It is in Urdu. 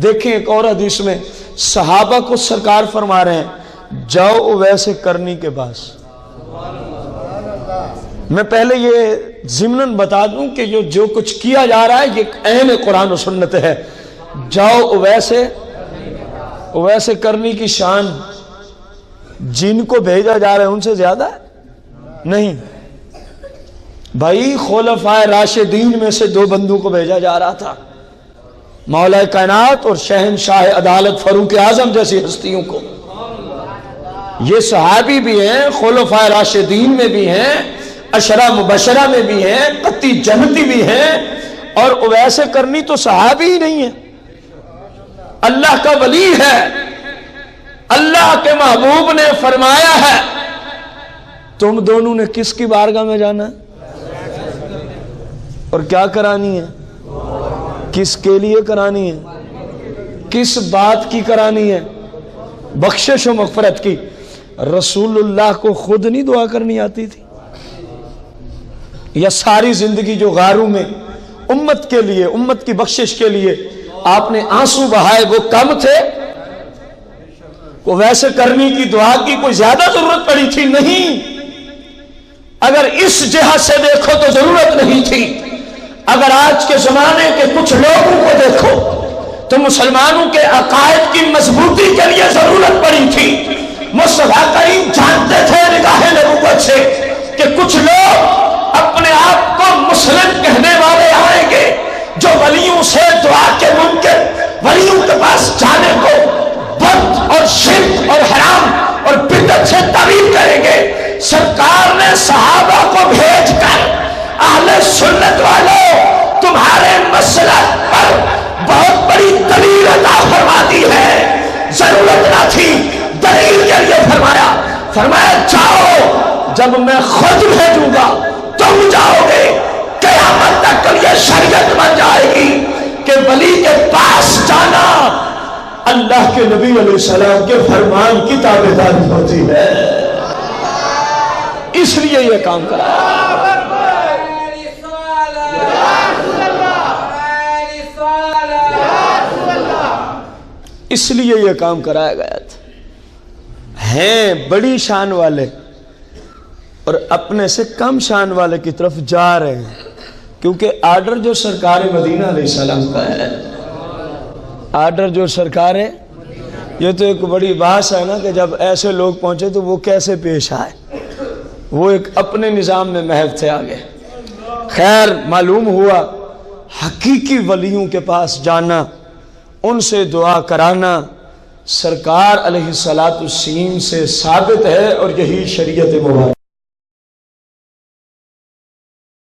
دیکھیں ایک اور حدیث میں صحابہ کو سرکار فرما رہے ہیں جاؤ ویسے کرنی کے پاس۔ میں پہلے یہ ضمناً بتا دوں کہ جو کچھ کیا جا رہا ہے یہ عین قرآن و سنت ہے۔ جاؤ ویسے کرنی کی شان جن کو بھیجا جا رہا ہے ان سے زیادہ ہے نہیں بھائی۔ خلفائے راشدین میں سے 2 بندوں کو بھیجا جا رہا تھا، مولا کائنات اور شہنشاہ عدالت فاروق اعظم جیسی ہستیوں کو۔ یہ صحابی بھی ہیں، خلفائے راشدین میں بھی ہیں، عشرہ مبشرہ میں بھی ہیں، قطعی جنتی بھی ہیں، اور ویسے کرنی تو صحابی ہی نہیں ہے، اللہ کا ولی ہے۔ اللہ کے محبوب نے فرمایا ہے تم دونوں نے کس کی بارگاہ میں جانا ہے اور کیا کرانی ہے، کس کے لیے کرانی ہے، کس بات کی کرانی ہے؟ بخشش و مغفرت کی۔ رسول اللہ کو خود نہیں دعا کرنی آتی تھی؟ یا ساری زندگی جو غاروں میں امت کے لیے، امت کی بخشش کے لیے آپ نے آنسو بہائے وہ کم تھے؟ کو ویسے کرنی کی دعا کی کوئی زیادہ ضرورت پڑی تھی؟ نہیں۔ اگر اس جہت سے دیکھو تو ضرورت نہیں تھی۔ اگر آج کے زمانے کے کچھ لوگوں کو دیکھو تو مسلمانوں کے عقائد کی مضبوطی کے لیے ضرورت پڑی تھی۔ مصطفیٰ کریم جانتے تھے نگاہ نبوت سے کہ کچھ لوگ اپنے آپ کو مسلم کہنے والے آئیں گے جو ولیوں سے دعا کے منکر، ولیوں کے پاس جانے کو بت اور شرک اور حرام اور بدعت سے تعبیر کریں گے۔ سرکار نے صحابہ کو بھیج کر اہل سنت والوں تمہارے مسلک پر بہت بڑی دلیل عطا فرما دی ہے، ضرورت نہ تھی دلیل کے لیے فرمایا جاؤ، جب میں خود بھیجوں گا تم جاؤ گے، قیامت تک یہ شریعت بن جائے گی کہ ولی کے پاس جانا اللہ کے نبی علیہ السلام کے فرمان کی تابعداری ہوتی ہے۔ اس لیے یہ کام کرا، اس لیے یہ کام کرایا گیا تھا۔ ہیں بڑی شان والے اور اپنے سے کم شان والے کی طرف جا رہے ہیں، کیونکہ آرڈر جو سرکار مدینہ علیہ السلام کا ہے، آرڈر جو سرکار ہے، یہ تو ایک بڑی بحث ہے نا کہ جب ایسے لوگ پہنچے تو وہ کیسے پیش آئے، وہ ایک اپنے نظام میں محو تھے آگے۔ خیر معلوم ہوا حقیقی ولیوں کے پاس جانا، ان سے دعا کرانا سرکار علیہ الصلوۃ والسلام سے ثابت ہے، اور یہی شریعت مبارک